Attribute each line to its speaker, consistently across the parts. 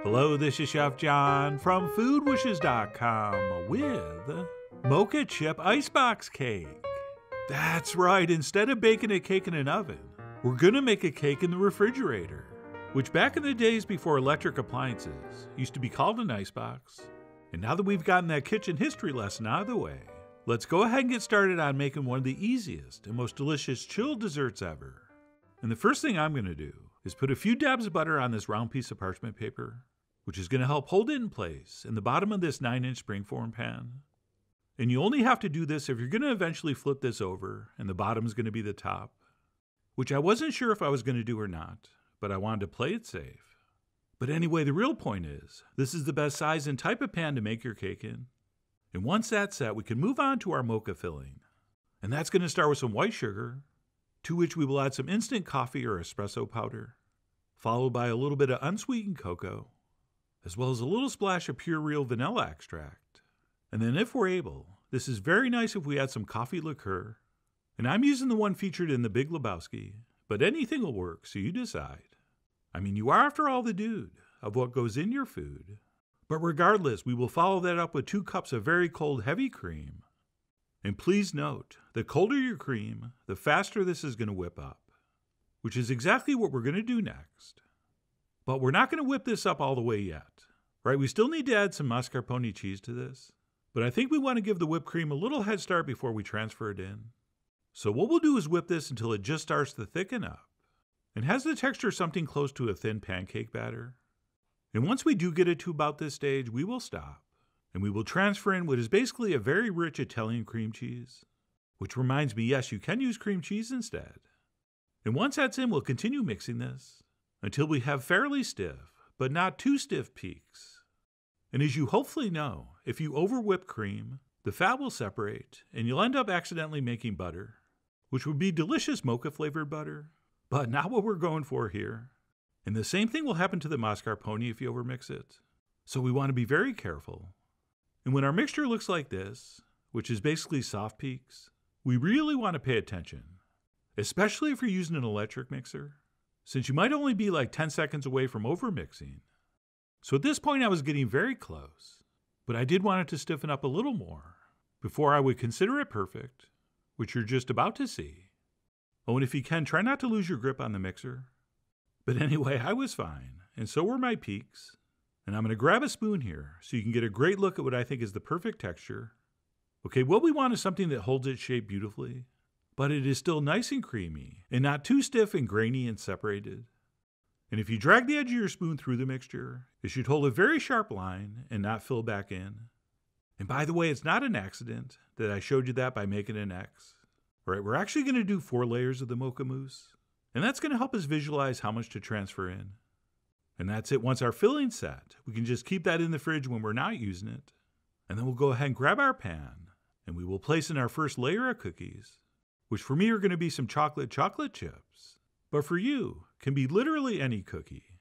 Speaker 1: Hello, this is Chef John from foodwishes.com with Mocha Chip Icebox Cake. That's right, instead of baking a cake in an oven, we're gonna make a cake in the refrigerator, which back in the days before electric appliances used to be called an icebox. And now that we've gotten that kitchen history lesson out of the way, let's go ahead and get started on making one of the easiest and most delicious chilled desserts ever. And the first thing I'm gonna do is put a few dabs of butter on this round piece of parchment paper, which is going to help hold it in place in the bottom of this 9-inch springform pan. And you only have to do this if you're going to eventually flip this over and the bottom is going to be the top, which I wasn't sure if I was going to do or not, but I wanted to play it safe. But anyway, the real point is, this is the best size and type of pan to make your cake in. And once that's set, we can move on to our mocha filling. And that's going to start with some white sugar, to which we will add some instant coffee or espresso powder, followed by a little bit of unsweetened cocoa, as well as a little splash of pure real vanilla extract. And then if we're able, this is very nice if we add some coffee liqueur. And I'm using the one featured in The Big Lebowski, but anything will work, so you decide. I mean, you are after all the dude of what goes in your food. But regardless, we will follow that up with 2 cups of very cold heavy cream. And please note, the colder your cream, the faster this is going to whip up, which is exactly what we're going to do next. But we're not going to whip this up all the way yet, right? We still need to add some mascarpone cheese to this, but I think we want to give the whipped cream a little head start before we transfer it in. So what we'll do is whip this until it just starts to thicken up and has the texture something close to a thin pancake batter. And once we do get it to about this stage, we will stop and we will transfer in what is basically a very rich Italian cream cheese, which reminds me, yes, you can use cream cheese instead. And once that's in, we'll continue mixing this until we have fairly stiff, but not too stiff peaks. And as you hopefully know, if you over-whip cream, the fat will separate and you'll end up accidentally making butter, which would be delicious mocha-flavored butter, but not what we're going for here. And the same thing will happen to the mascarpone if you overmix it. So we want to be very careful. And when our mixture looks like this, which is basically soft peaks, we really want to pay attention, especially if you're using an electric mixer, since you might only be like 10 seconds away from overmixing. So at this point I was getting very close, but I did want it to stiffen up a little more before I would consider it perfect, which you're just about to see. Oh, and if you can, try not to lose your grip on the mixer. But anyway, I was fine, and so were my peaks. And I'm going to grab a spoon here so you can get a great look at what I think is the perfect texture. Okay, what we want is something that holds its shape beautifully, but it is still nice and creamy and not too stiff and grainy and separated. And if you drag the edge of your spoon through the mixture, it should hold a very sharp line and not fill back in. And by the way, it's not an accident that I showed you that by making an X. All right, we're actually going to do 4 layers of the mocha mousse, and that's going to help us visualize how much to transfer in. And that's it. Once our filling's set, we can just keep that in the fridge when we're not using it. And then we'll go ahead and grab our pan, and we will place in our first layer of cookies, which for me are going to be some chocolate chips, but for you can be literally any cookie.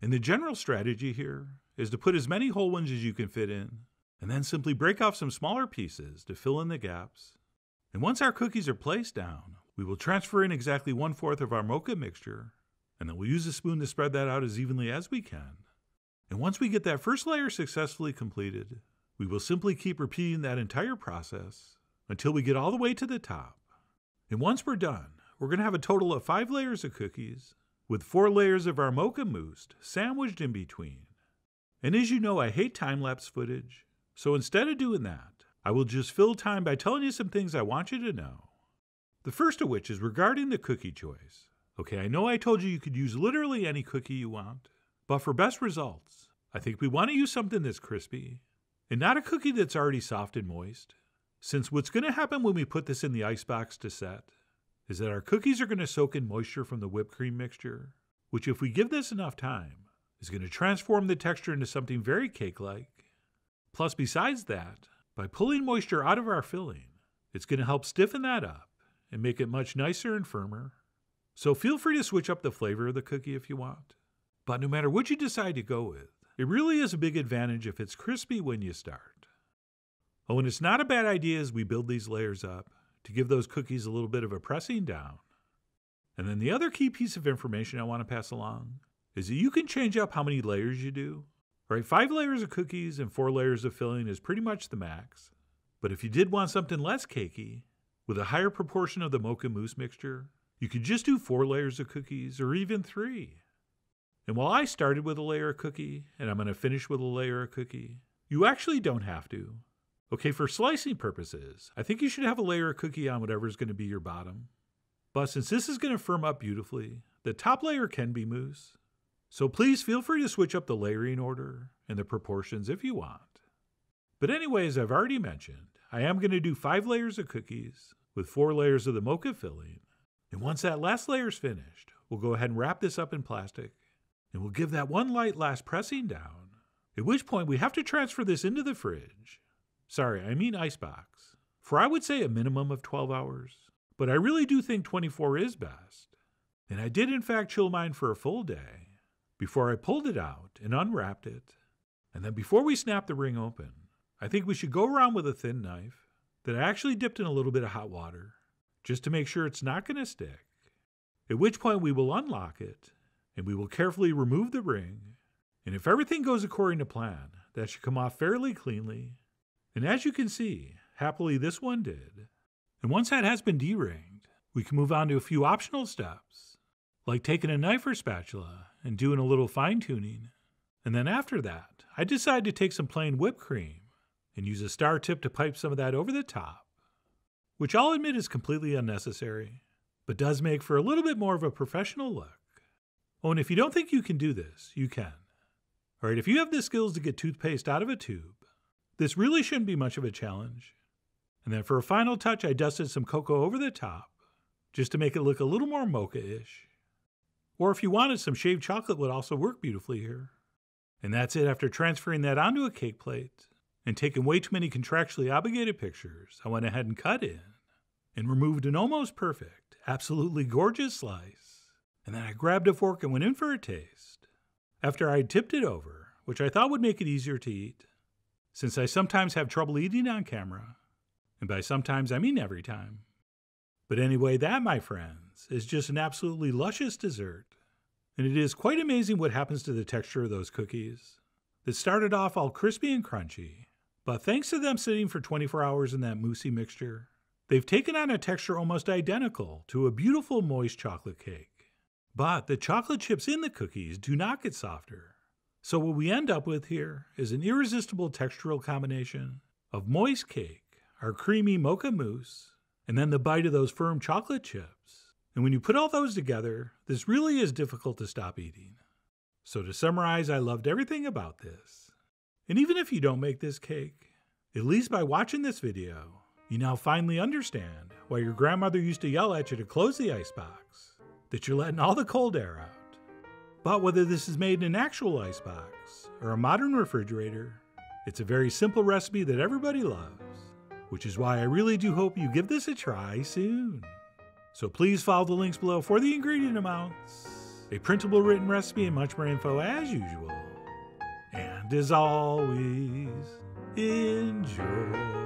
Speaker 1: And the general strategy here is to put as many whole ones as you can fit in, and then simply break off some smaller pieces to fill in the gaps. And once our cookies are placed down, we will transfer in exactly 1/4 of our mocha mixture, and then we'll use a spoon to spread that out as evenly as we can. And once we get that first layer successfully completed, we will simply keep repeating that entire process until we get all the way to the top. And once we're done, we're going to have a total of 5 layers of cookies with 4 layers of our mocha mousse sandwiched in between. And as you know, I hate time-lapse footage, so instead of doing that, I will just fill time by telling you some things I want you to know. The first of which is regarding the cookie choice. Okay, I know I told you you could use literally any cookie you want, but for best results, I think we want to use something that's crispy and not a cookie that's already soft and moist. Since what's going to happen when we put this in the icebox to set is that our cookies are going to soak in moisture from the whipped cream mixture, which if we give this enough time, is going to transform the texture into something very cake-like. Plus, besides that, by pulling moisture out of our filling, it's going to help stiffen that up and make it much nicer and firmer. So feel free to switch up the flavor of the cookie if you want. But no matter what you decide to go with, it really is a big advantage if it's crispy when you start. Oh, and it's not a bad idea as we build these layers up to give those cookies a little bit of a pressing down. And then the other key piece of information I want to pass along is that you can change up how many layers you do Right, 5 layers of cookies and 4 layers of filling is pretty much the max. But if you did want something less cakey, with a higher proportion of the mocha mousse mixture, you could just do 4 layers of cookies or even 3. And while I started with a layer of cookie, and I'm going to finish with a layer of cookie, you actually don't have to. Okay, for slicing purposes, I think you should have a layer of cookie on whatever is going to be your bottom. But since this is going to firm up beautifully, the top layer can be mousse. So please feel free to switch up the layering order and the proportions if you want. But anyway, as I've already mentioned, I am going to do 5 layers of cookies with 4 layers of the mocha filling. And once that last layer is finished, we'll go ahead and wrap this up in plastic. And we'll give that one light last pressing down, at which point we have to transfer this into the fridge. Sorry, I mean icebox. For I would say a minimum of 12 hours, but I really do think 24 is best. And I did in fact chill mine for a full day before I pulled it out and unwrapped it. And then before we snap the ring open, I think we should go around with a thin knife that I actually dipped in a little bit of hot water, just to make sure it's not going to stick. At which point we will unlock it, and we will carefully remove the ring. And if everything goes according to plan, that should come off fairly cleanly. And as you can see, happily this one did. And once that has been de-ringed, we can move on to a few optional steps, like taking a knife or spatula and doing a little fine-tuning. And then after that, I decided to take some plain whipped cream and use a star tip to pipe some of that over the top, which I'll admit is completely unnecessary, but does make for a little bit more of a professional look. Oh, and if you don't think you can do this, you can. All right, if you have the skills to get toothpaste out of a tube, this really shouldn't be much of a challenge. And then for a final touch, I dusted some cocoa over the top, just to make it look a little more mocha-ish. Or if you wanted, some shaved chocolate would also work beautifully here. And that's it. After transferring that onto a cake plate and taking way too many contractually obligated pictures, I went ahead and cut in and removed an almost perfect, absolutely gorgeous slice. And then I grabbed a fork and went in for a taste. After I tipped it over, which I thought would make it easier to eat, since I sometimes have trouble eating on camera. And by sometimes, I mean every time. But anyway, that, my friends, is just an absolutely luscious dessert. And it is quite amazing what happens to the texture of those cookies that started off all crispy and crunchy. But thanks to them sitting for 24 hours in that moussey mixture, they've taken on a texture almost identical to a beautiful moist chocolate cake. But the chocolate chips in the cookies do not get softer. So what we end up with here is an irresistible textural combination of moist cake, our creamy mocha mousse, and then the bite of those firm chocolate chips. And when you put all those together, this really is difficult to stop eating. So to summarize, I loved everything about this. And even if you don't make this cake, at least by watching this video, you now finally understand why your grandmother used to yell at you to close the icebox, that you're letting all the cold air out. But whether this is made in an actual icebox or a modern refrigerator, it's a very simple recipe that everybody loves, which is why I really do hope you give this a try soon. So please follow the links below for the ingredient amounts, a printable written recipe, and much more info as usual. And as always, enjoy.